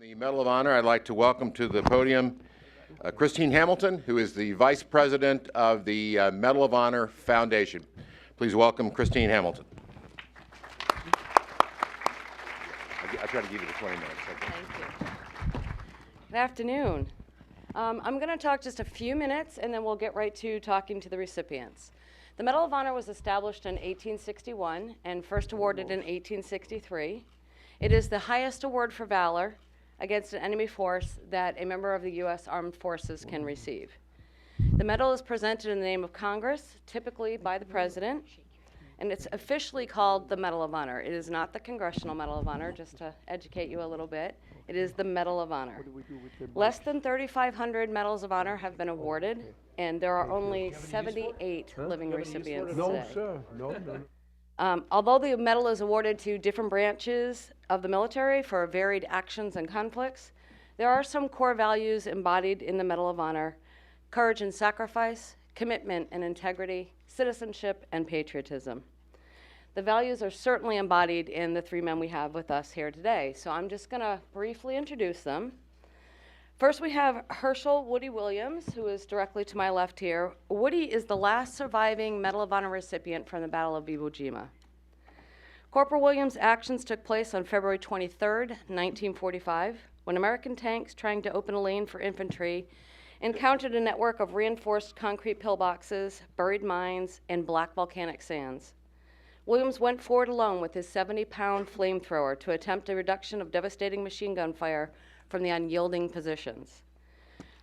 The Medal of Honor, I'd like to welcome to the podium Christine Hamilton, who is the Vice President of the Medal of Honor Foundation. Please welcome Christine Hamilton. I try to give you the 20 minutes. Thank you. Good afternoon. I'm going to talk just a few minutes, and then we'll get right to talking to the recipients. The Medal of Honor was established in 1861 and first awarded in 1863. It is the highest award for valor against an enemy force that a member of the U.S. Armed Forces can receive. The medal is presented in the name of Congress, typically by the President, and it's officially called the Medal of Honor. It is not the Congressional Medal of Honor, just to educate you a little bit. It is the Medal of Honor. Less than 3,500 Medals of Honor have been awarded, and there are only 78 living recipients today. No, sir. No. Although the medal is awarded to different branches of the military for varied actions and conflicts, there are some core values embodied in the Medal of Honor: courage and sacrifice, commitment and integrity, citizenship and patriotism. The values are certainly embodied in the three men we have with us here today, so I'm just going to briefly introduce them. First, we have Hershel Woody Williams, who is directly to my left here. Woody is the last surviving Medal of Honor recipient from the Battle of Iwo Jima. Corporal Williams' actions took place on February 23rd, 1945, when American tanks trying to open a lane for infantry encountered a network of reinforced concrete pillboxes, buried mines, and black volcanic sands. Williams went forward alone with his 70-pound flamethrower to attempt a reduction of devastating machine gun fire from the unyielding positions.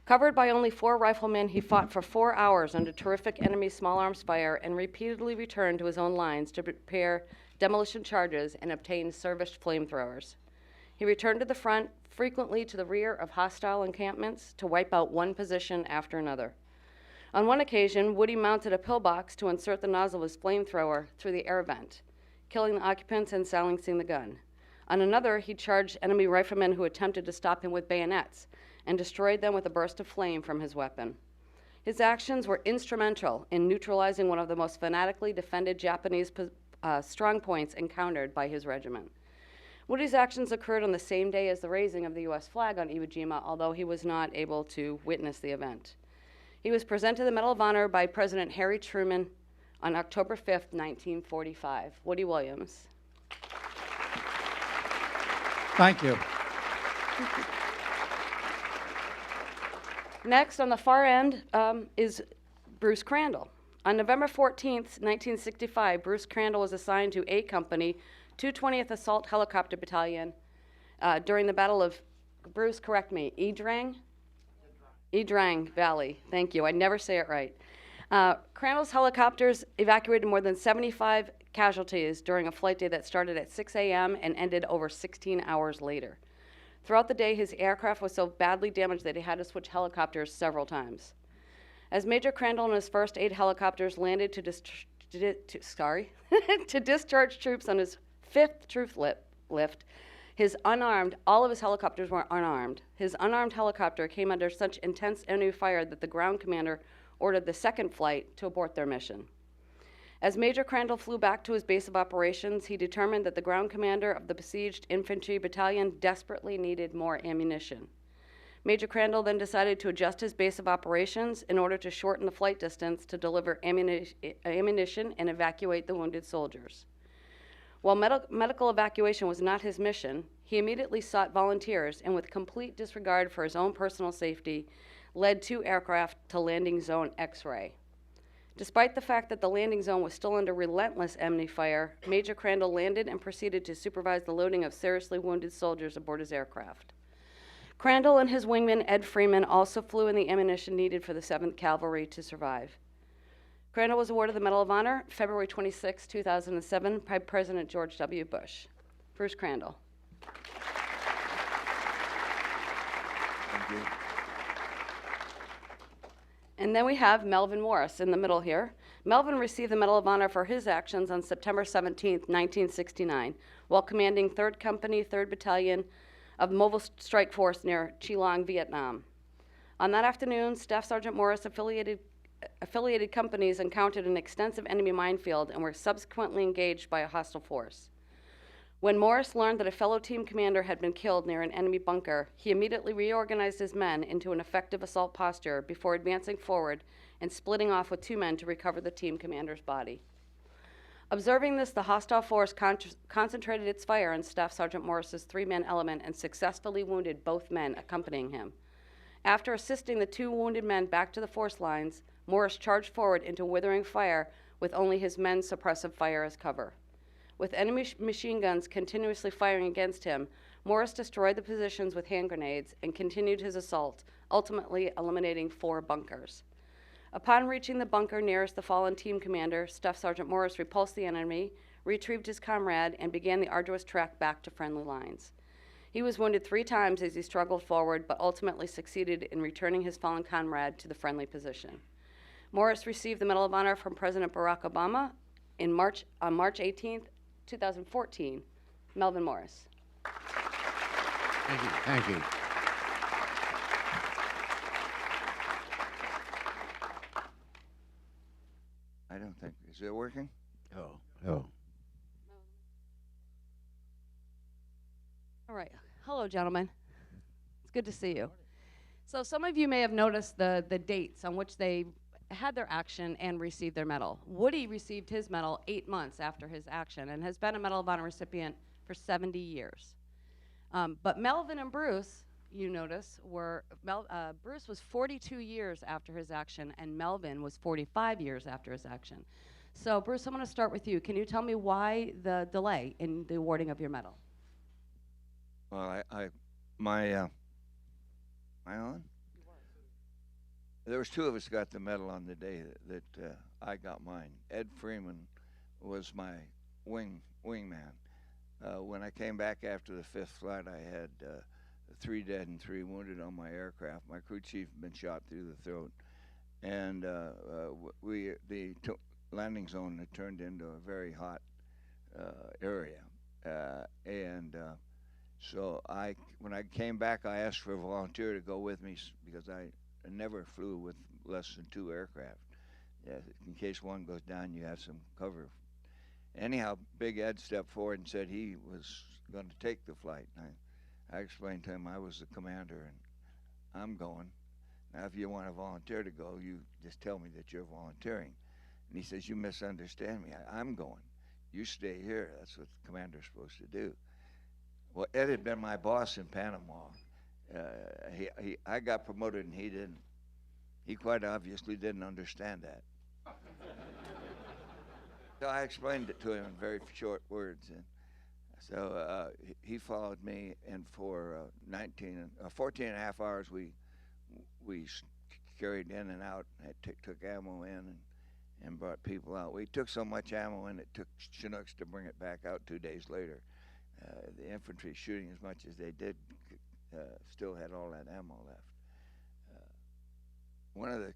Covered by only 4 riflemen, he fought for 4 hours under terrific enemy small arms fire and repeatedly returned to his own lines to prepare demolition charges and obtain serviced flamethrowers. He returned to the front, frequently to the rear of hostile encampments, to wipe out one position after another. On one occasion, Woody mounted a pillbox to insert the nozzle of his flamethrower through the air vent, killing the occupants and silencing the gun. On another, he charged enemy riflemen who attempted to stop him with bayonets and destroyed them with a burst of flame from his weapon. His actions were instrumental in neutralizing one of the most fanatically defended Japanese strong points encountered by his regiment. Woody's actions occurred on the same day as the raising of the U.S. flag on Iwo Jima, although he was not able to witness the event. He was presented the Medal of Honor by President Harry Truman on October 5th, 1945. Woody Williams. Thank you. Next, on the far end, is Bruce Crandall. On November 14th, 1965, Bruce Crandall was assigned to A Company, 220th Assault Helicopter Battalion during the Battle of, Bruce, correct me, Drang Valley. Thank you. I never say it right. Crandall's helicopters evacuated more than 75 casualties during a flight day that started at 6 a.m. and ended over 16 hours later. Throughout the day, his aircraft was so badly damaged that he had to switch helicopters several times. As Major Crandall and his first 8 helicopters landed to discharge troops on his 5th troop lift, all of his helicopters were unarmed. His unarmed helicopter came under such intense enemy fire that the ground commander ordered the second flight to abort their mission. As Major Crandall flew back to his base of operations, he determined that the ground commander of the besieged infantry battalion desperately needed more ammunition. Major Crandall then decided to adjust his base of operations in order to shorten the flight distance to deliver ammunition and evacuate the wounded soldiers. While medical evacuation was not his mission, he immediately sought volunteers and, with complete disregard for his own personal safety, led 2 aircraft to landing zone X-ray. Despite the fact that the landing zone was still under relentless enemy fire, Major Crandall landed and proceeded to supervise the loading of seriously wounded soldiers aboard his aircraft. Crandall and his wingman, Ed Freeman, also flew in the ammunition needed for the 7th Cavalry to survive. Crandall was awarded the Medal of Honor February 26, 2007 by President George W. Bush. Bruce Crandall. Thank you. And then we have Melvin Morris in the middle here. Melvin received the Medal of Honor for his actions on September 17, 1969, while commanding 3rd Company, 3rd Battalion of Mobile Strike Force near Chi-Long, Vietnam. On that afternoon, Staff Sergeant Morris affiliated companies encountered an extensive enemy minefield and were subsequently engaged by a hostile force. When Morris learned that a fellow team commander had been killed near an enemy bunker, he immediately reorganized his men into an effective assault posture before advancing forward and splitting off with 2 men to recover the team commander's body. Observing this, the hostile force concentrated its fire on Staff Sergeant Morris's 3-man element and successfully wounded both men accompanying him. After assisting the 2 wounded men back to the force lines, Morris charged forward into withering fire with only his men's suppressive fire as cover. With enemy machine guns continuously firing against him, Morris destroyed the positions with hand grenades and continued his assault, ultimately eliminating 4 bunkers. Upon reaching the bunker nearest the fallen team commander, Staff Sergeant Morris repulsed the enemy, retrieved his comrade, and began the arduous trek back to friendly lines. He was wounded 3 times as he struggled forward, but ultimately succeeded in returning his fallen comrade to the friendly position. Morris received the Medal of Honor from President Barack Obama on March 18th, 2014. Melvin Morris. Thank you. Thank you. I don't think, is it working? Oh. All right. Hello, gentlemen. It's good to see you. So some of you may have noticed the dates on which they had their action and received their medal. Woody received his medal 8 months after his action and has been a Medal of Honor recipient for 70 years. But Melvin and Bruce, you notice, Bruce was 42 years after his action and Melvin was 45 years after his action. So Bruce, I'm going to start with you. Can you tell me why the delay in the awarding of your medal? Well, am I on? There was 2 of us got the medal on the day that I got mine. Ed Freeman was my wingman. When I came back after the 5th flight, I had 3 dead and 3 wounded on my aircraft. My crew chief had been shot through the throat, and the landing zone had turned into a very hot area, so when I came back, I asked for a volunteer to go with me because I never flew with less than 2 aircraft. In case one goes down, you have some cover. Anyhow, Big Ed stepped forward and said he was going to take the flight. I explained to him I was the commander and I'm going. Now, if you want a volunteer to go, you just tell me that you're volunteering. And he says, you misunderstand me. I'm going. You stay here. That's what the commander's supposed to do. Well, Ed had been my boss in Panama. I got promoted and he didn't. He quite obviously didn't understand that. So I explained it to him in very short words. And so he followed me, and for 14 and a half hours we carried in and out, took ammo in and brought people out. We took so much ammo in, it took Chinooks to bring it back out 2 days later. The infantry, shooting as much as they did, still had all that ammo left. One of the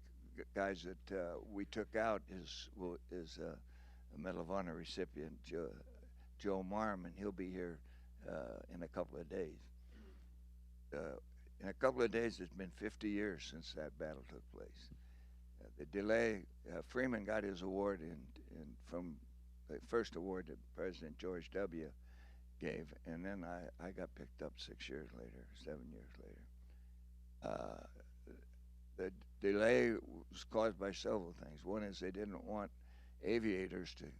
guys that we took out is a Medal of Honor recipient, Joe Marm, and he'll be here in a couple of days. In a couple of days, it's been 50 years since that battle took place. The delay, Freeman got his award from the first award that President George W. gave, and then I got picked up 6 years later, 7 years later. The delay was caused by several things. One is they didn't want aviators to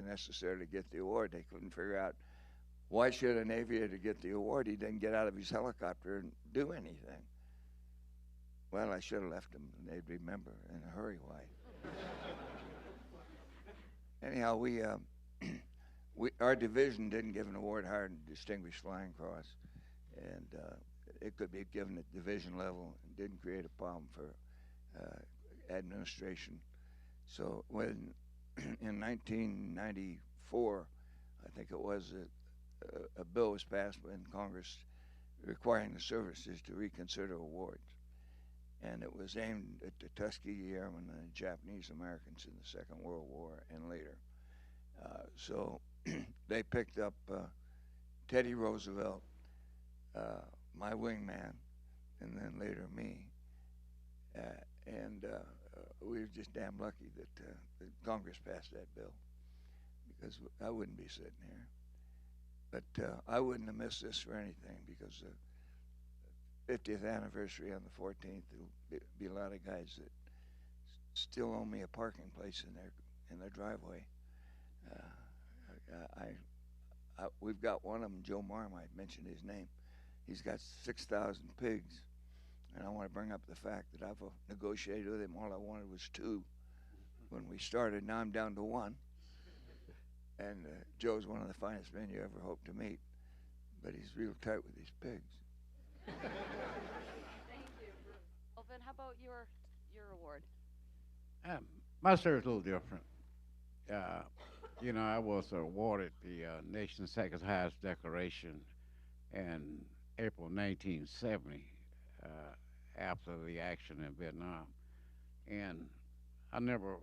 necessarily get the award. They couldn't figure out, why should an aviator get the award? He didn't get out of his helicopter and do anything. Well, I should have left them, and they'd remember in a hurry why. Anyhow, our division didn't give an award higher than Distinguished Flying Cross, and it could be given at division level and didn't create a problem for administration. So when in 1994, I think it was, a bill was passed in Congress requiring the services to reconsider awards. And it was aimed at the Tuskegee Airmen and the Japanese Americans in the Second World War and later. So they picked up Teddy Roosevelt, my wingman, and then later me. We were just damn lucky that Congress passed that bill, because I wouldn't be sitting here. But I wouldn't have missed this for anything because the 50th anniversary on the 14th, there'll be a lot of guys that still owe me a parking place in their driveway. We've got one of them, Joe Marmite, mentioned his name. He's got 6,000 pigs, and I want to bring up the fact that I've negotiated with him. All I wanted was 2 when we started. Now I'm down to 1. And Joe's one of the finest men you ever hope to meet, but he's real tight with his pigs. Thank you. Melvin, how about your award? My story is a little different. I was awarded the nation's second highest decoration in April 1970 after the action in Vietnam. And I never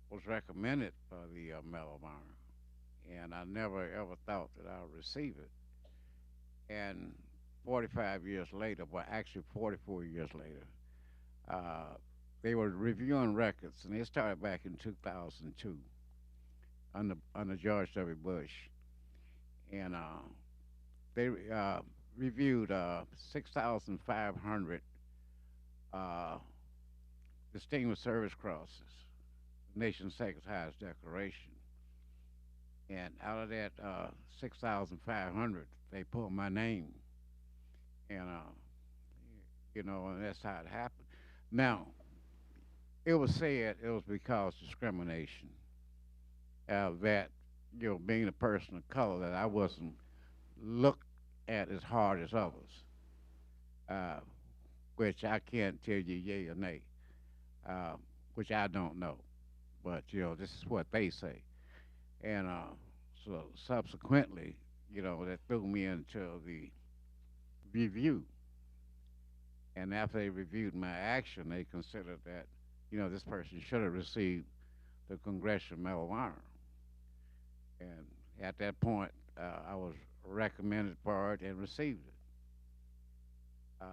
was recommended for the Medal of Honor. And I never ever thought that I would receive it. And 45 years later, well, actually 44 years later, they were reviewing records, and they started back in 2002 under George W. Bush. And they reviewed 6,500 Distinguished Service Crosses, the nation's second highest decoration. And out of that 6,500, they pulled my name. And, and that's how it happened. Now, it was said it was because discrimination. That, being a person of color, that I wasn't looked at as hard as others, which I can't tell you yay or nay, which I don't know. But, this is what they say. And so subsequently, that threw me into the review. And after they reviewed my action, they considered that, this person should have received the Congressional Medal of Honor. And at that point, I was recommended for it and received it,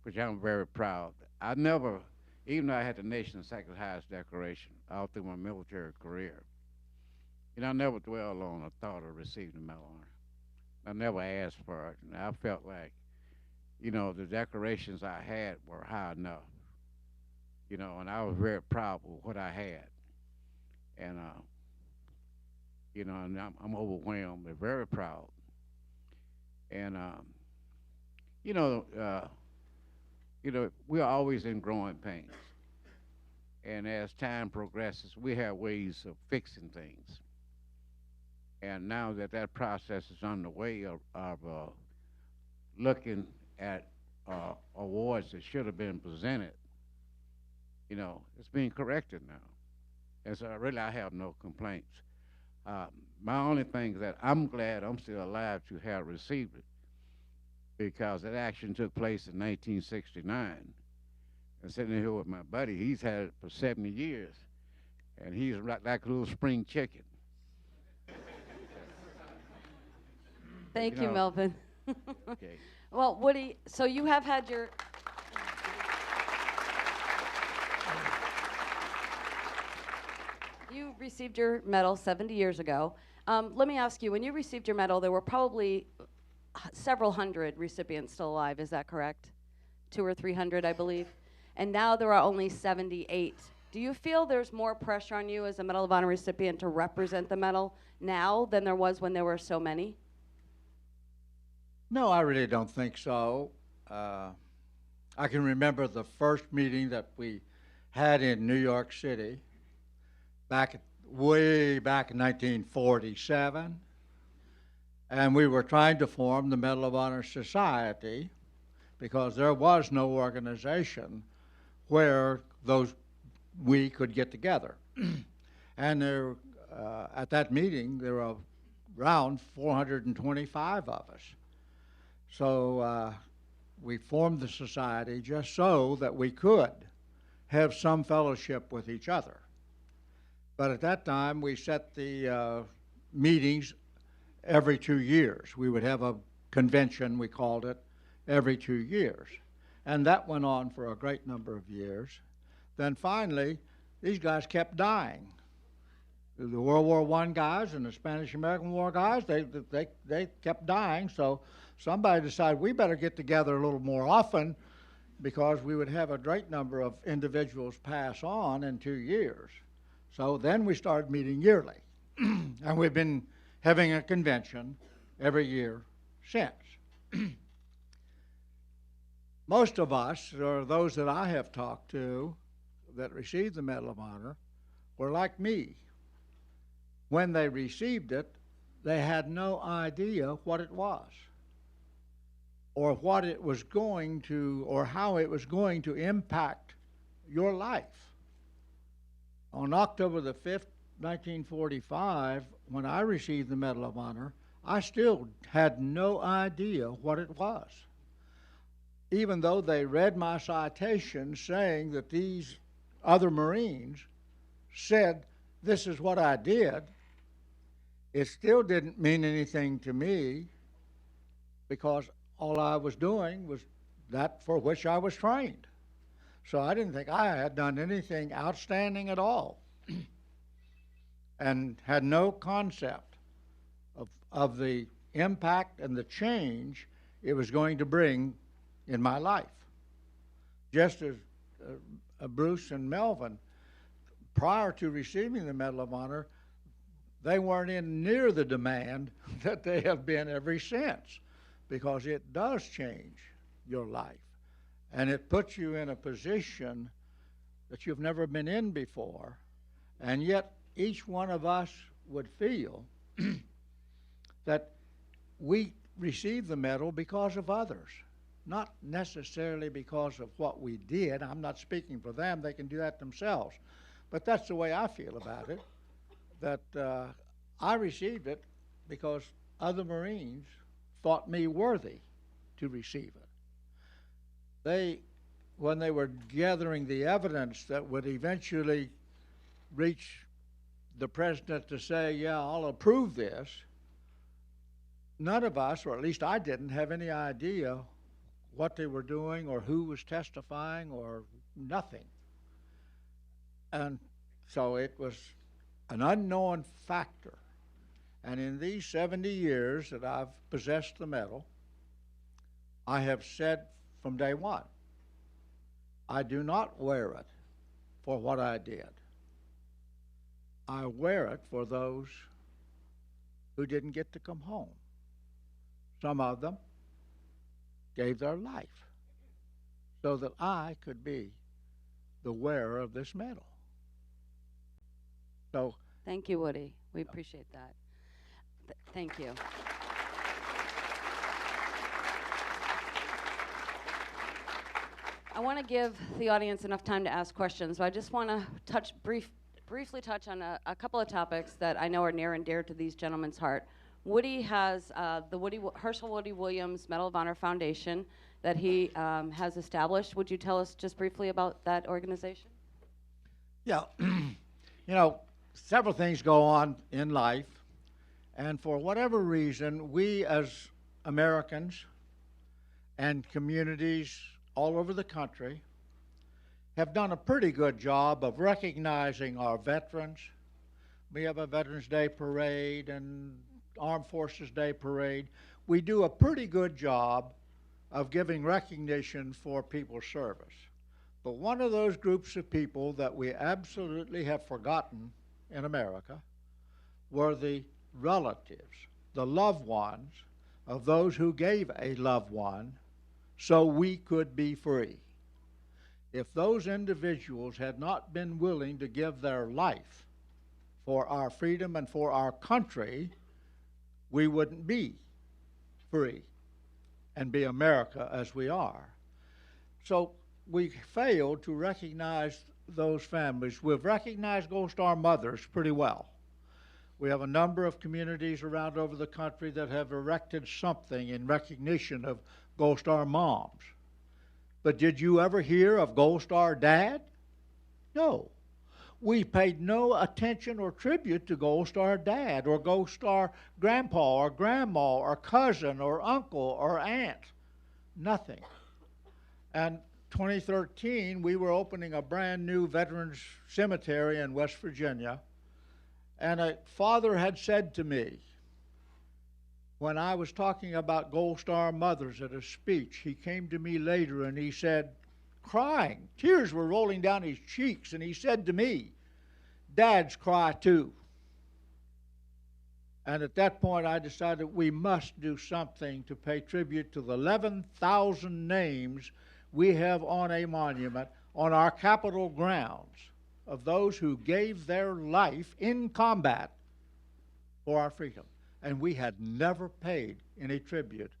which I'm very proud. I never, even though I had the nation's second highest decoration all through my military career, I never dwelled on a thought of receiving the Medal of Honor. I never asked for it, and I felt like, the decorations I had were high enough, and I was very proud of what I had. And, and I'm overwhelmed and very proud. And, we're always in growing pains. And as time progresses, we have ways of fixing things. And now that process is underway of looking at awards that should have been presented, it's being corrected now. And so really I have no complaints. My only thing is that I'm glad I'm still alive to have received it, because that action took place in 1969. And sitting here with my buddy, he's had it for 70 years, and he's like a little spring chicken. Thank you, Melvin. Okay. Well, Woody, so you have had your... You received your medal 70 years ago. Let me ask you, when you received your medal, there were probably several hundred recipients still alive, is that correct? 200 or 300, I believe. And now there are only 78. Do you feel there's more pressure on you as a Medal of Honor recipient to represent the medal now than there was when there were so many? No, I really don't think so. I can remember the first meeting that we had in New York City way back in 1947. And we were trying to form the Medal of Honor Society because there was no organization where we could get together. And there, at that meeting, there were around 425 of us. So we formed the society just so that we could have some fellowship with each other. But at that time, we set the meetings every 2 years. We would have a convention, we called it, every 2 years. And that went on for a great number of years. Then finally, these guys kept dying. The World War I guys and the Spanish-American War guys, they kept dying, so somebody decided we better get together a little more often because we would have a great number of individuals pass on in 2 years. So then we started meeting yearly, and we've been having a convention every year since. Most of us, or those that I have talked to that received the Medal of Honor, were like me. When they received it, they had no idea what it was, or what it was going to, or how it was going to impact your life. On October the 5th, 1945, when I received the Medal of Honor, I still had no idea what it was. Even though they read my citation saying that these other Marines said, this is what I did, it still didn't mean anything to me because all I was doing was that for which I was trained. So I didn't think I had done anything outstanding at all and had no concept of the impact and the change it was going to bring in my life. Just as Bruce and Melvin, prior to receiving the Medal of Honor, they weren't in near the demand that they have been ever since, because it does change your life. And it puts you in a position that you've never been in before. And yet each one of us would feel that we received the medal because of others, not necessarily because of what we did. I'm not speaking for them. They can do that themselves. But that's the way I feel about it, that I received it because other Marines thought me worthy to receive it. When they were gathering the evidence that would eventually reach the president to say, yeah, I'll approve this, none of us, or at least I didn't, have any idea what they were doing or who was testifying or nothing. And so it was an unknown factor. And in these 70 years that I've possessed the medal, I have said from day one, I do not wear it for what I did. I wear it for those who didn't get to come home. Some of them gave their life so that I could be the wearer of this medal. So, thank you, Woody. We appreciate that. Thank you. I want to give the audience enough time to ask questions, but I just want to briefly touch on a couple of topics that I know are near and dear to these gentlemen's heart. Woody has the Hershel Woody Williams Medal of Honor Foundation that he has established. Would you tell us just briefly about that organization? Yeah, several things go on in life, and for whatever reason, we as Americans and communities all over the country have done a pretty good job of recognizing our veterans. We have a Veterans Day parade and Armed Forces Day parade. We do a pretty good job of giving recognition for people's service. But one of those groups of people that we absolutely have forgotten in America were the relatives, the loved ones of those who gave a loved one so we could be free. If those individuals had not been willing to give their life for our freedom and for our country, we wouldn't be free and be America as we are. So we failed to recognize those families. We've recognized Gold Star mothers pretty well. We have a number of communities around over the country that have erected something in recognition of Gold Star moms. But did you ever hear of Gold Star dad? No. We paid no attention or tribute to Gold Star dad or Gold Star grandpa or grandma or cousin or uncle or aunt. Nothing. And 2013, we were opening a brand new veterans cemetery in West Virginia. And a father had said to me, when I was talking about Gold Star mothers at a speech, he came to me later and he said, crying, tears were rolling down his cheeks, and he said to me, dads cry too. And at that point, I decided we must do something to pay tribute to the 11,000 names we have on a monument on our Capitol grounds of those who gave their life in combat for our freedom. And we had never paid any tribute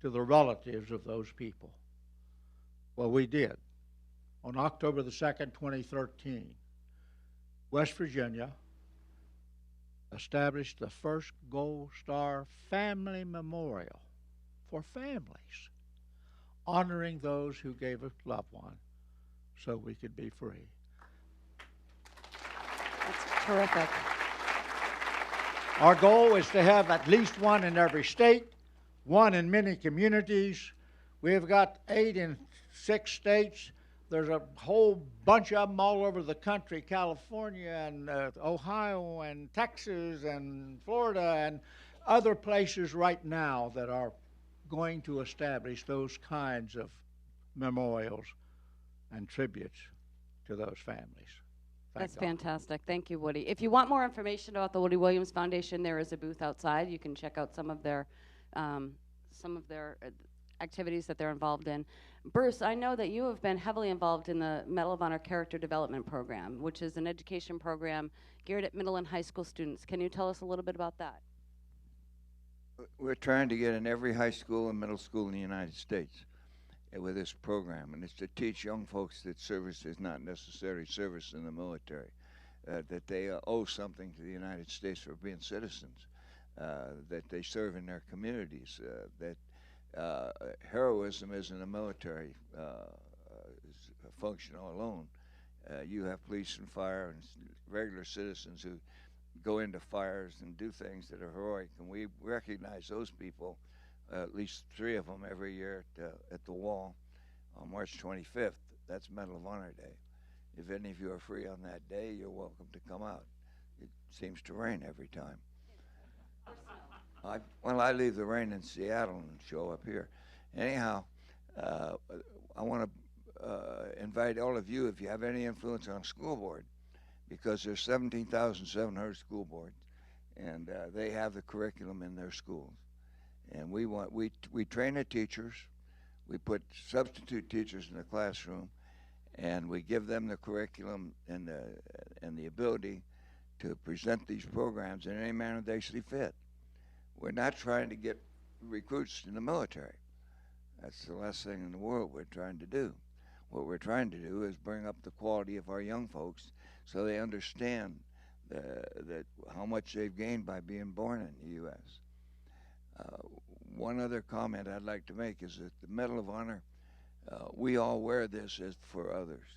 to the relatives of those people. Well, we did. On October the 2nd, 2013, West Virginia established the first Gold Star Family Memorial for families, honoring those who gave a loved one so we could be free. That's terrific. Our goal is to have at least one in every state, one in many communities. We have got 8 in 6 states. There's a whole bunch of them all over the country, California and Ohio and Texas and Florida and other places right now that are going to establish those kinds of memorials and tributes to those families. That's fantastic. Thank you, Woody. If you want more information about the Woody Williams Foundation, there is a booth outside. You can check out some of their activities that they're involved in. Bruce, I know that you have been heavily involved in the Medal of Honor Character Development Program, which is an education program geared at middle and high school students. Can you tell us a little bit about that? We're trying to get in every high school and middle school in the United States with this program, and it's to teach young folks that service is not necessarily service in the military, that they owe something to the United States for being citizens, that they serve in their communities, that heroism isn't a military function alone. You have police and fire and regular citizens who go into fires and do things that are heroic, and we recognize those people, at least 3 of them every year at the wall on March 25th. That's Medal of Honor Day. If any of you are free on that day, you're welcome to come out. It seems to rain every time. I leave the rain in Seattle and show up here. Anyhow, I want to invite all of you, if you have any influence on school board, because there's 17,700 school boards, and they have the curriculum in their schools. And we train the teachers, we put substitute teachers in the classroom, and we give them the curriculum and the ability to present these programs in any manner they see fit. We're not trying to get recruits in the military. That's the last thing in the world we're trying to do. What we're trying to do is bring up the quality of our young folks so they understand that how much they've gained by being born in the U.S. One other comment I'd like to make is that the Medal of Honor, we all wear this as for others.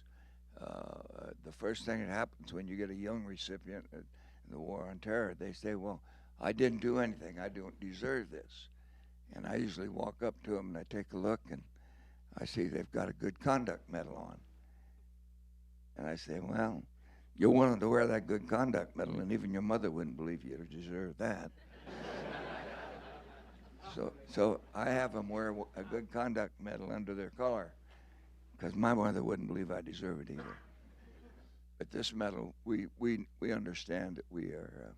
The first thing that happens when you get a young recipient in the War on Terror, they say, well, I didn't do anything. I don't deserve this. And I usually walk up to them and I take a look and I see they've got a good conduct medal on. And I say, well, you're willing to wear that good conduct medal, and even your mother wouldn't believe you deserve that. So I have them wear a good conduct medal under their collar, because my mother wouldn't believe I deserve it either. But this medal, we understand that we are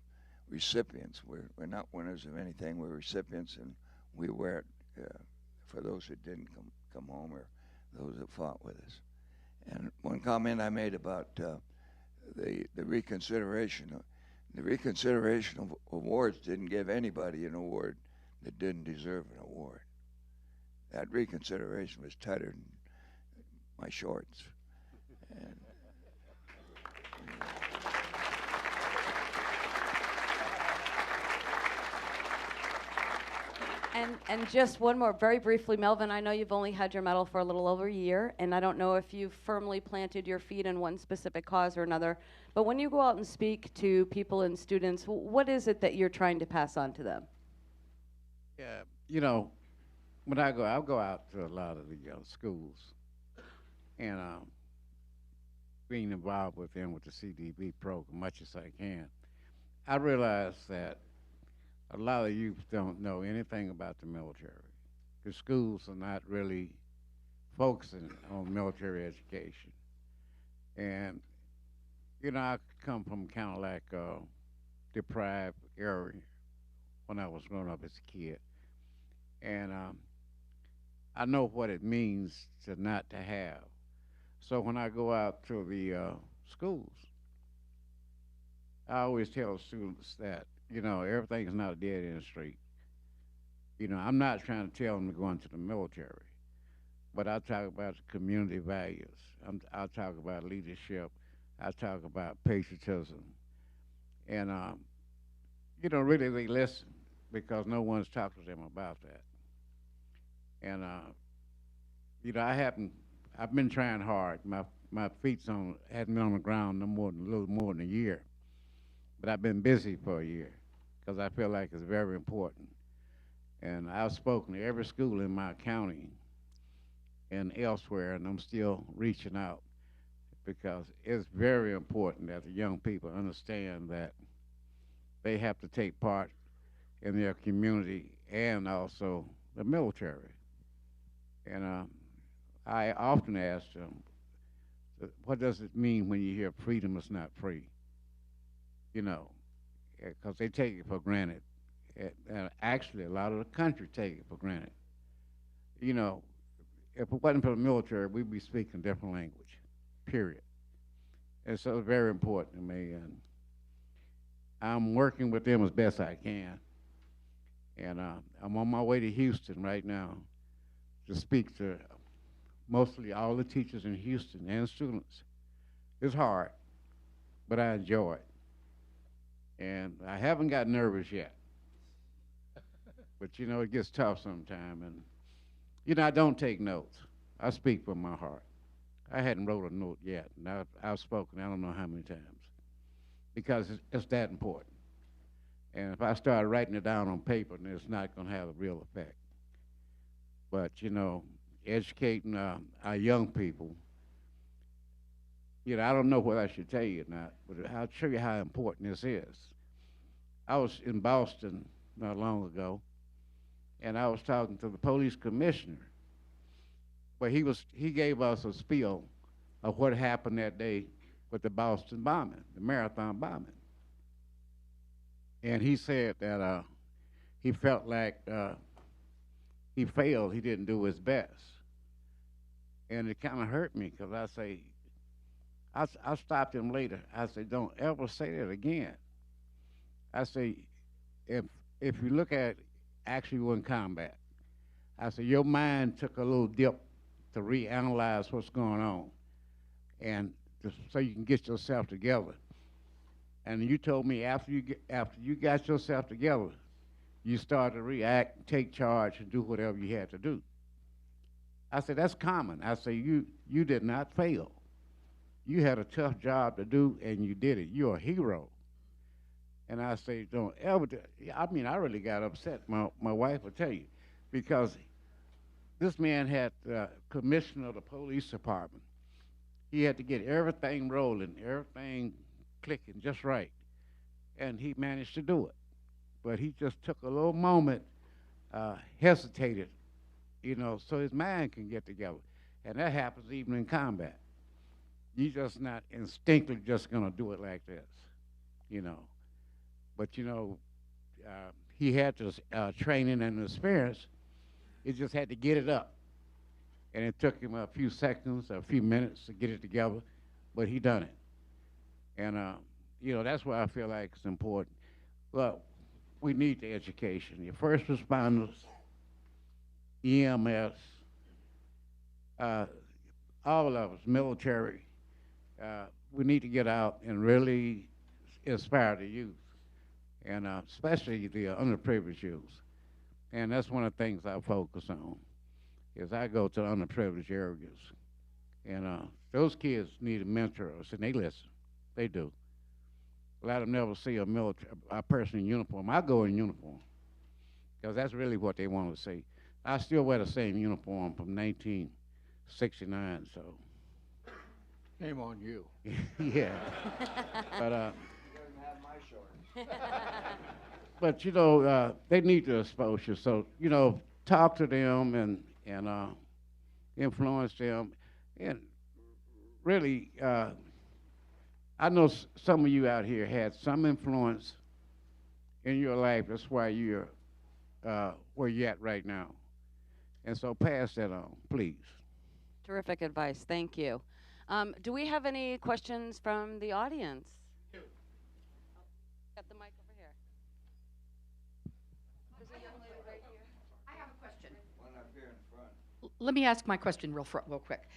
recipients. We're not winners of anything. We're recipients, and we wear it for those that didn't come home or those that fought with us. And one comment I made about the reconsideration. The reconsideration of awards didn't give anybody an award that didn't deserve an award. That reconsideration was tighter than my shorts. And just one more, very briefly, Melvin, I know you've only had your medal for a little over a year, and I don't know if you've firmly planted your feet in one specific cause or another, but when you go out and speak to people and students, what is it that you're trying to pass on to them? Yeah, you know, when I'll go out to a lot of the schools, and being involved with them with the CDB program much as I can. I realize that a lot of youth don't know anything about the military. The schools are not really focusing on military education. And, you know, I come from kind of like a deprived area when I was growing up as a kid. And I know what it means to not to have. So when I go out to the schools, I always tell students that, you know, everything is not a dead end street. You know, I'm not trying to tell them to go into the military, but I talk about the community values. I talk about leadership. I talk about patriotism. And, you know, really they listen because no one's talking to them about that. And, you know, I've been trying hard. My feet's hadn't been on the ground a little more than a year. But I've been busy for a year because I feel like it's very important. And I've spoken to every school in my county and elsewhere, and I'm still reaching out because it's very important that the young people understand that they have to take part in their community and also the military. And I often ask them, what does it mean when you hear freedom is not free? You know, because they take it for granted. And actually, a lot of the country take it for granted. You know, if it wasn't for the military, we'd be speaking a different language, period. And so it's very important to me. And I'm working with them as best I can. And I'm on my way to Houston right now to speak to mostly all the teachers in Houston and students. It's hard, but I enjoy it. And I haven't got nervous yet. But, you know, it gets tough sometimes. And, you know, I don't take notes. I speak from my heart. I hadn't wrote a note yet, and I've spoken I don't know how many times because it's that important. And if I start writing it down on paper, then it's not going to have a real effect. But, you know, educating our young people, you know, I don't know what I should tell you or not, but I'll show you how important this is. I was in Boston not long ago, and I was talking to the police commissioner. But he gave us a spiel of what happened that day with the Boston bombing, the marathon bombing. And he said that he felt like he failed, he didn't do his best. And it kind of hurt me because I stopped him later. I said, don't ever say that again. I say, if you look at actually in combat, I said, your mind took a little dip to reanalyze what's going on and so you can get yourself together. And you told me after you got yourself together, you started to react, take charge, and do whatever you had to do. I said, that's common. I said, you did not fail. You had a tough job to do, and you did it. You're a hero. And I say, don't ever do it. I mean, I really got upset. My wife will tell you, because this man had commissioner of the police department. He had to get everything rolling, everything clicking just right. And he managed to do it. But he just took a little moment, hesitated, you know, so his mind can get together. And that happens even in combat. You're just not instinctively just going to do it like this, you know. But, you know, he had this training and experience. He just had to get it up. And it took him a few seconds, a few minutes to get it together, but he done it. And, you know, that's why I feel like it's important. Well, we need the education. Your first responders, EMS, all of us, military, we need to get out and really inspire the youth, and especially the underprivileged youth. And that's one of the things I focus on, is I go to the underprivileged areas. And those kids need mentors, and they listen. They do. A lot of them never see a person in uniform. I go in uniform, because that's really what they want to see. I still wear the same uniform from 1969, so. Shame on you. Yeah. But, He doesn't have my shorts. But you know, they need the exposure. So you know, talk to them and influence them, and really, I know some of you out here had some influence in your life. That's why you're where you're at right now. And so pass that on, please. Terrific advice. Thank you. Do we have any questions from the audience? Got the mic over here. There's a young lady right here. I have a question. One up here in front. Let me ask my question real quick.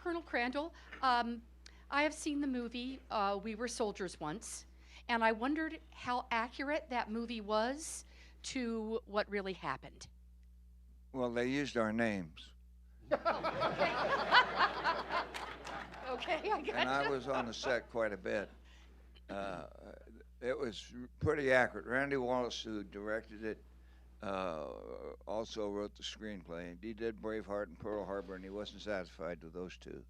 Colonel Crandall, I have seen the movie We Were Soldiers Once, and I wondered how accurate that movie was to what really happened. Well, they used our names. Okay, I got And I you. was on the set quite a bit. It was pretty accurate. Randy Wallace, who directed it, also wrote the screenplay. He did Braveheart and Pearl Harbor, and he wasn't satisfied with those two.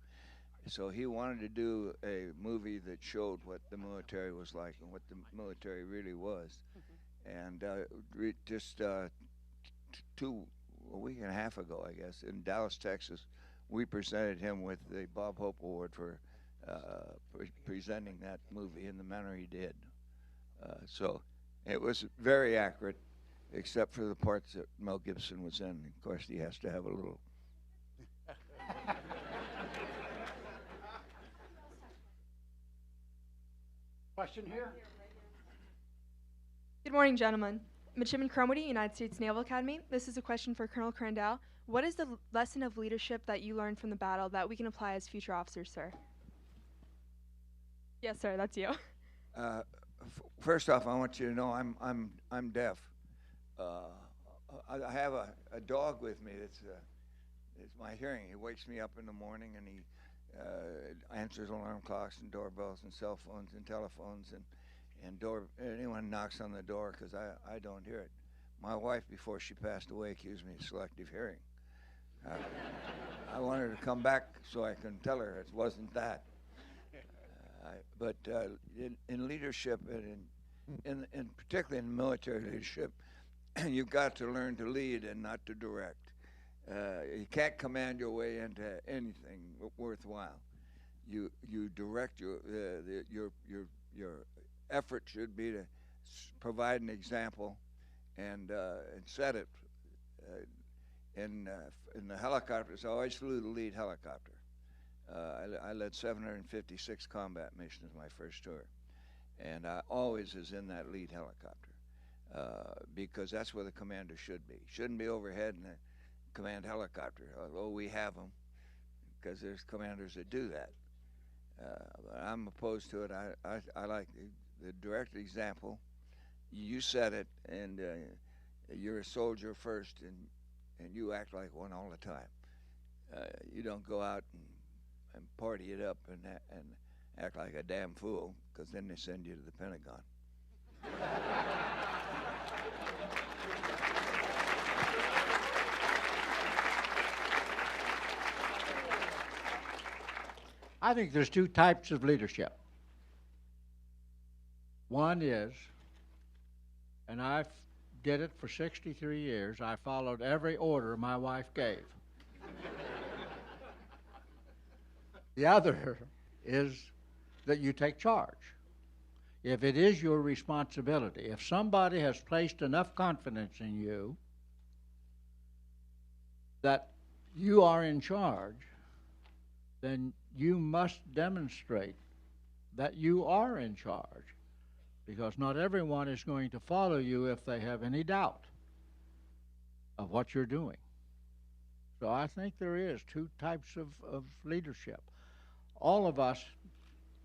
So he wanted to do a movie that showed what the military was like and what the military really was. And just a week and a half ago, I guess, in Dallas, Texas, we presented him with the Bob Hope Award for presenting that movie in the manner he did. So it was very accurate, except for the parts that Mel Gibson was in. Of course, he has to have a little. Question here? Good morning, gentlemen. Midshipman Cromwell, United States Naval Academy. This is a question for Colonel Crandall. What is the lesson of leadership that you learned from the battle that we can apply as future officers, sir? Yes, sir. That's you. First off, I want you to know I'm deaf. I have a dog with me that's it's my hearing. He wakes me up in the morning and he answers alarm clocks and doorbells and cell phones and telephones and anyone knocks on the door because I don't hear it. My wife, before she passed away, accused me of selective hearing. I want her to come back so I can tell her it wasn't that. But in leadership and in particularly in military leadership, you've got to learn to lead and not to direct. You can't command your way into anything worthwhile. You direct your effort should be to provide an example and set it. In the helicopters, I always flew the lead helicopter. I led 756 combat missions my first tour, and I always was in that lead helicopter because that's where the commander should be. Shouldn't be overhead in a command helicopter, although we have them because there's commanders that do that. But I'm opposed to it. I like the direct example. You said it, and you're a soldier first, and you act like one all the time. You don't go out and party it up and act like a damn fool, because then they send you to the Pentagon. I think there's two types of leadership. One is, and I did it for 63 years, I followed every order my wife gave. The other is that you take charge. If it is your responsibility, if somebody has placed enough confidence in you that you are in charge, then you must demonstrate that you are in charge, because not everyone is going to follow you if they have any doubt of what you're doing. So I think there is two types of leadership. All of us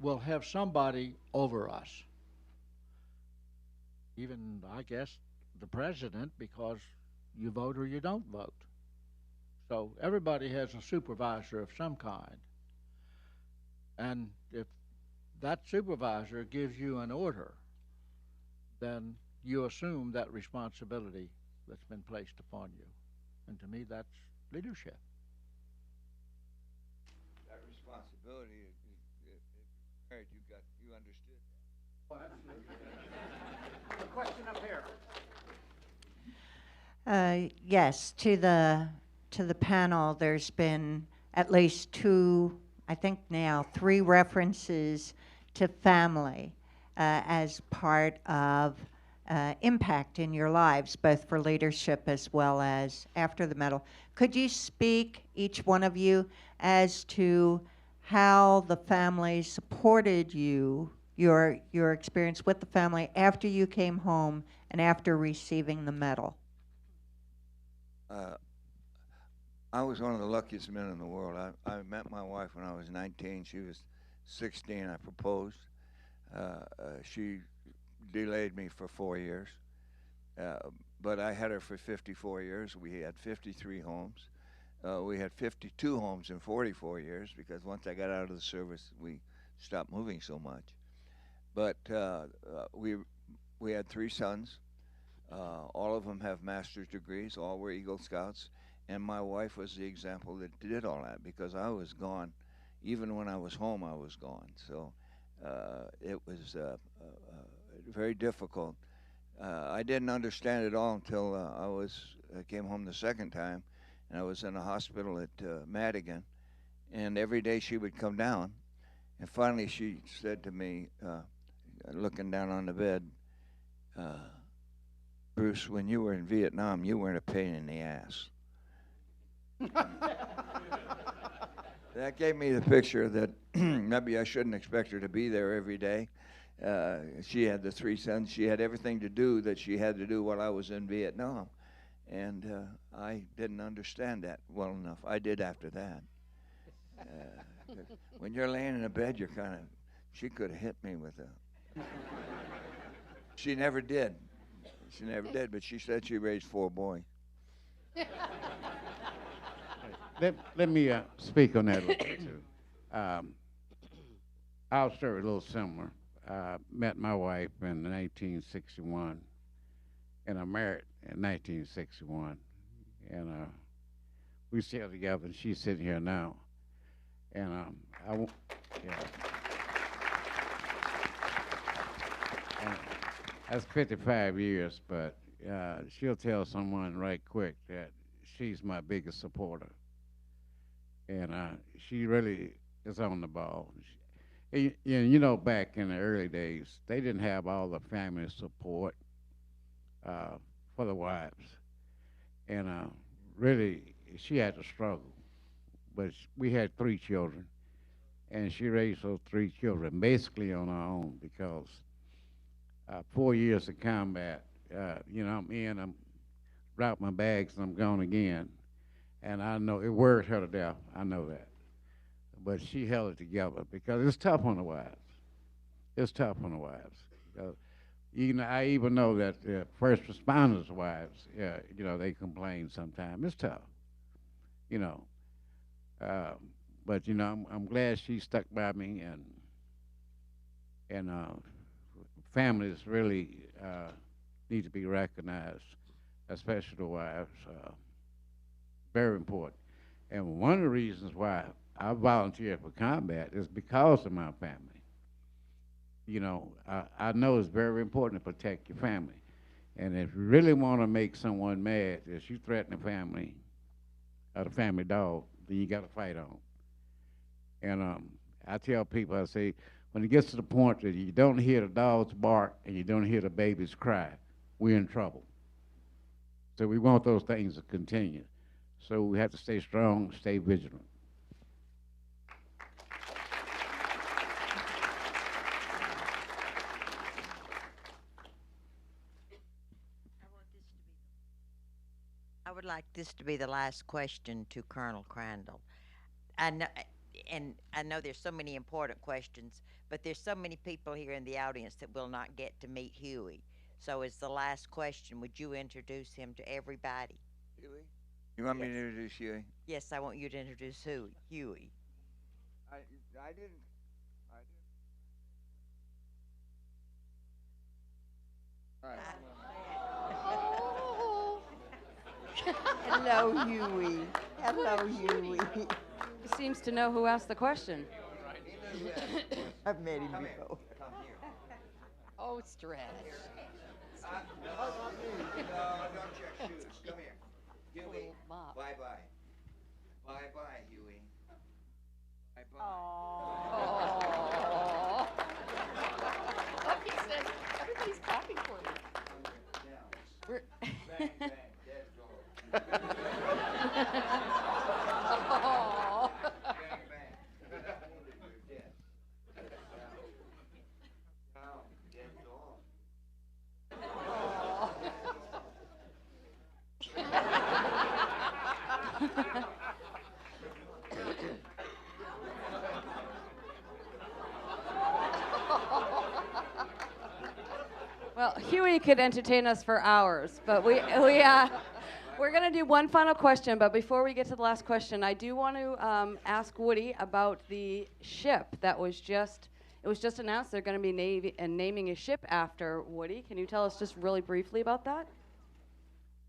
will have somebody over us. Even, I guess, the president, because you vote or you don't vote. So everybody has a supervisor of some kind. And if that supervisor gives you an order, then you assume that responsibility that's been placed upon you. And to me, that's leadership. That responsibility, you understood that. A question up here. Yes, to the panel, there's been at least two, I think now, three references to family as part of impact in your lives, both for leadership as well as after the medal. Could you speak, each one of you, as to how the family supported you, your experience with the family after you came home and after receiving the medal? I was one of the luckiest men in the world. I met my wife when I was 19. She was 16. I proposed. She delayed me for 4 years. But I had her for 54 years. We had 53 homes. We had 52 homes in 44 years because once I got out of the service, we stopped moving so much. But we had 3 sons. All of them have master's degrees. All were Eagle Scouts. And my wife was the example that did all that because I was gone. Even when I was home, I was gone. So it was very difficult. I didn't understand it all until I came home the second time, and I was in a hospital at Madigan. And every day she would come down. And finally she said to me, looking down on the bed, Bruce, when you were in Vietnam, you weren't a pain in the ass. That gave me the picture that maybe I shouldn't expect her to be there every day. She had the 3 sons. She had everything to do that she had to do while I was in Vietnam. And I didn't understand that well enough. I did after that. When you're laying in a bed, you're kind of, she could have hit me with a... She never did. She never did, but she said she raised 4 boys. Let me speak on that a little bit, too. Our story a little similar. Met my wife in 1961, and I married in 1961. And we still together, and she's sitting here now. And yeah. And that's 55 years, but she'll tell someone right quick that she's my biggest supporter. And she really is on the ball. And, you know, back in the early days, they didn't have all the family support for the wives. And really, she had to struggle. But we had 3 children, and she raised those 3 children basically on her own because 4 years of combat, you know, I'm drop my bags and I'm gone again. And I know it worried her to death. I know that. But she held it together because it's tough on the wives. It's tough on the wives. I even know that first responders' wives, you know, they complain sometimes. It's tough, you know. But you know, I'm glad she stuck by me, and families really need to be recognized, especially the wives. Very important. And one of the reasons why I volunteered for combat is because of my family. You know, I know it's very important to protect your family. And if you really want to make someone mad, if you threaten a family, or the family dog, then you got to fight on. And I tell people, I say, when it gets to the point that you don't hear the dogs bark and you don't hear the babies cry, we're in trouble. So we want those things to continue. So we have to stay strong, stay vigilant. I would like this to be the last question to Colonel Crandall. I know there's so many important questions, but there's so many people here in the audience that will not get to meet Huey. So as the last question, would you introduce him to everybody? Huey? You want me to introduce Huey? Yes, I want you to introduce Huey. I didn't. All right. Hello, Huey. Hello, Huey. He seems to know who asked the question. I've met him before. Oh, stretch. No, don't check shoes. Come here. Huey, Little mop. bye-bye. Bye-bye, Huey. Bye-bye. Oh. Look, he says, everybody's clapping for me. Down. We're Bang, bang, dead dog. Oh. Bang, bang. You're dead. Down, dead dog. Well, Huey could entertain us for hours, but we're going to do one final question. But before we get to the last question, I do want to ask Woody about the ship that was just announced. They're going to be naming a ship after Woody. Can you tell us just really briefly about that?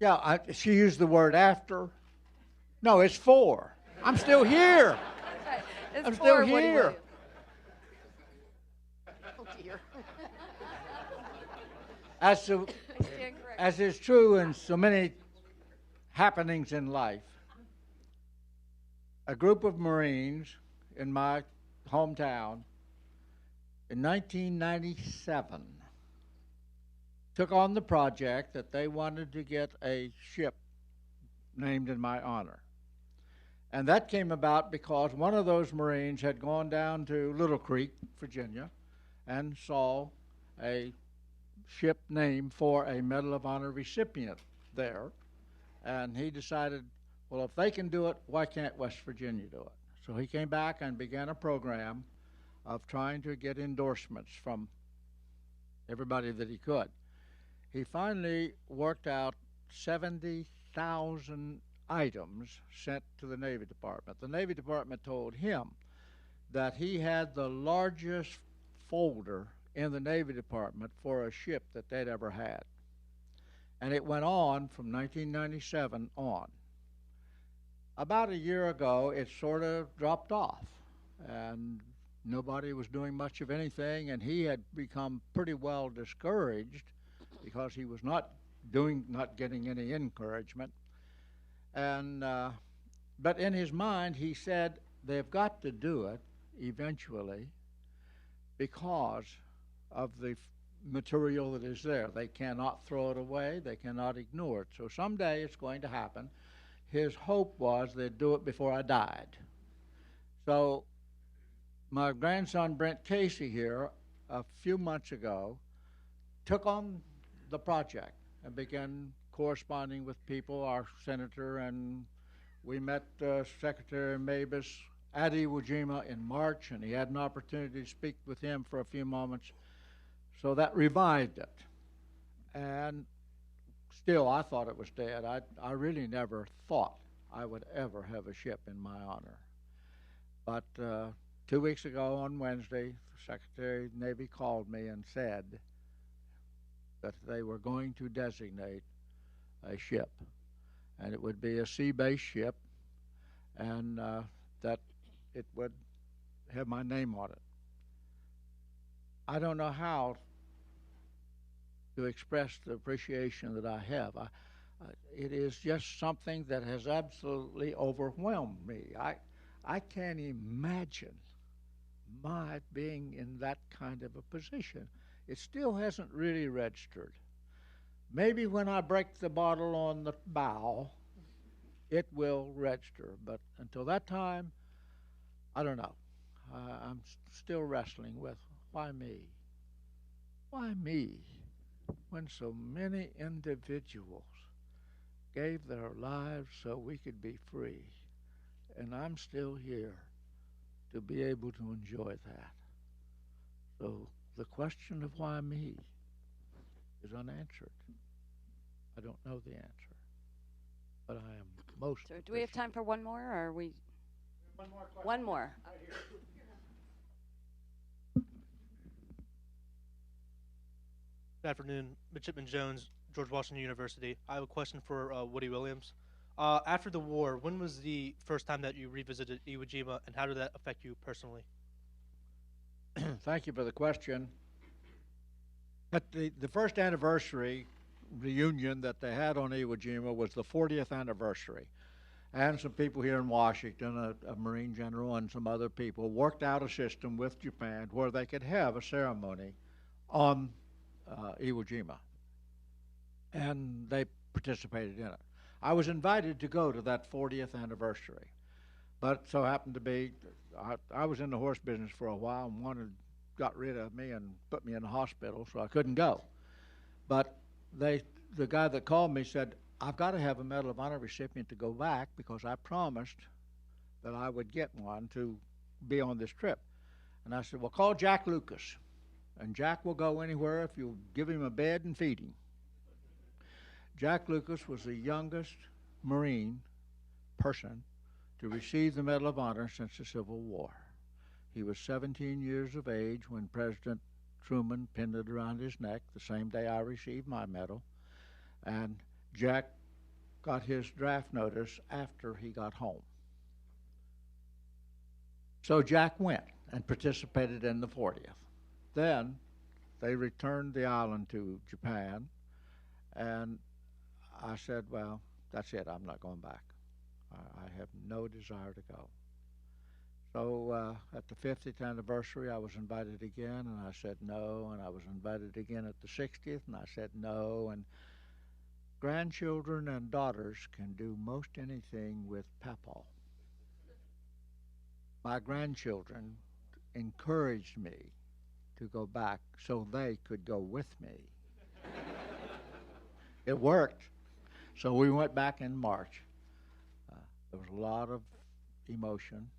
Yeah, she used the word after. No, it's for. I'm still here. Okay. It's I'm for still Woody here. Williams. Oh, dear. I stand corrected. As is true in so many happenings in life, a group of Marines in my hometown in 1997 took on the project that they wanted to get a ship named in my honor. And that came about because one of those Marines had gone down to Little Creek, Virginia, and saw a ship named for a Medal of Honor recipient there. And he decided, well, if they can do it, why can't West Virginia do it? So he came back and began a program of trying to get endorsements from everybody that he could. He finally worked out 70,000 items sent to the Navy Department. The Navy Department told him that he had the largest folder in the Navy Department for a ship that they'd ever had. And it went on from 1997 on. About a year ago, it sort of dropped off, and nobody was doing much of anything, and he had become pretty well discouraged because he was not getting any encouragement. And but in his mind, he said they've got to do it eventually because of the material that is there. They cannot throw it away. They cannot ignore it. So someday it's going to happen. His hope was they'd do it before I died. So my grandson Brent Casey here, a few months ago, took on the project and began corresponding with people, our senator, and we met Secretary Mabus at Iwo Jima in March, and he had an opportunity to speak with him for a few moments. So that revived it. And still, I thought it was dead. I really never thought I would ever have a ship in my honor. But 2 weeks ago on Wednesday, the Secretary of the Navy called me and said that they were going to designate a ship. And it would be a sea-based ship, and that it would have my name on it. I don't know how to express the appreciation that I have. It is just something that has absolutely overwhelmed me. I can't imagine my being in that kind of a position. It still hasn't really registered. Maybe when I break the bottle on the bow, it will register. But until that time, I don't know. I'm still wrestling with why me? Why me? When so many individuals gave their lives so we could be free, and I'm still here to be able to enjoy that. So the question of why me is unanswered. I don't know the answer, but I am most. So do we have time for one more, or are we? One more question. One more. Right here. Good afternoon, Midshipman Jones, George Washington University. I have a question for Woody Williams. After the war, when was the first time that you revisited Iwo Jima, and how did that affect you personally? Thank you for the question. But the first anniversary reunion that they had on Iwo Jima was the 40th anniversary. And some people here in Washington, a Marine general and some other people, worked out a system with Japan where they could have a ceremony on Iwo Jima. And they participated in it. I was invited to go to that 40th anniversary. But so happened to be, I was in the horse business for a while, and one had got rid of me and put me in the hospital, so I couldn't go. But the guy that called me said, I've got to have a Medal of Honor recipient to go back because I promised that I would get one to be on this trip. And I said, well, call Jack Lucas, and Jack will go anywhere if you'll give him a bed and feed him. Jack Lucas was the youngest Marine person to receive the Medal of Honor since the Civil War. He was 17 years of age when President Truman pinned it around his neck the same day I received my medal. And Jack got his draft notice after he got home. So Jack went and participated in the 40th. Then they returned the island to Japan, and I said, well, that's it, I'm not going back. I have no desire to go. So at the 50th anniversary, I was invited again, and I said no, and I was invited again at the 60th, and I said no, and grandchildren and daughters can do most anything with Papa. My grandchildren encouraged me to go back so they could go with me. It worked. So we went back in March. There was a lot of emotion.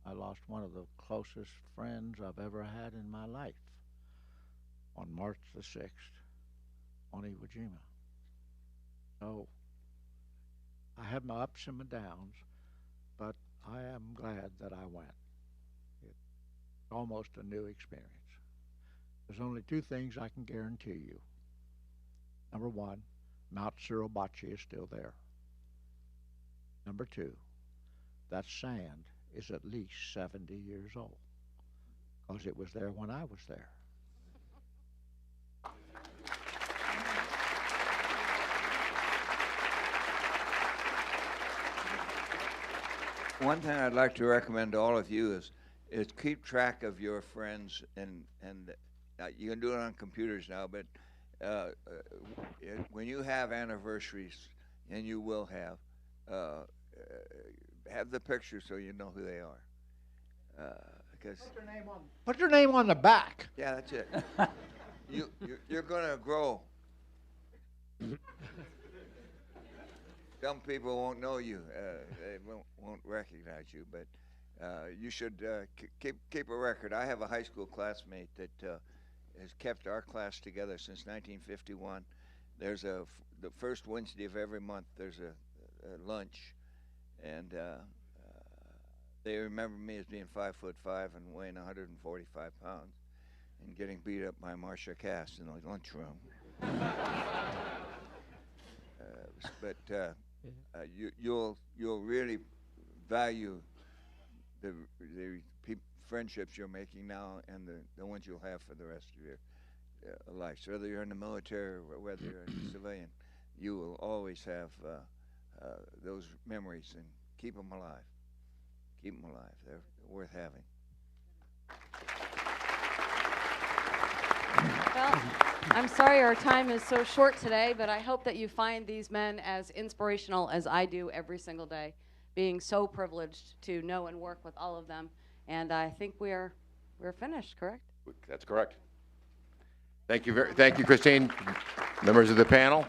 I lost one of the closest friends I've ever had in my life on March the 6th on Iwo Jima. So I had my ups and my downs, but I am glad that I went. It's almost a new experience. There's only two things I can guarantee you. Number one, Mount Suribachi is still there. Number two, that sand is at least 70 years old, because it was there when I was there. One thing I'd like to recommend to all of you is keep track of your friends, and you can do it on computers now, but when you have anniversaries, and you will have the picture so you know who they are. Because Put your name on the back. yeah, that's it. You're gonna grow. Some people won't know you. They won't recognize you, but you should keep a record. I have a high school classmate that has kept our class together since 1951. There's the first Wednesday of every month. There's a lunch, and they remember me as being 5'5" and weighing 145 pounds, and getting beat up by Marcia Cass in the lunchroom. But you'll really value the friendships you're making now, and the ones you'll have for the rest of your life. So whether you're in the military or whether you're a civilian, you will always have those memories, and keep them alive. Keep them alive. They're worth having. Well, I'm sorry our time is so short today, but I hope that you find these men as inspirational as I do every single day, being so privileged to know and work with all of them. And I think we're finished, correct? That's correct. Thank you, Christine. Members of the panel.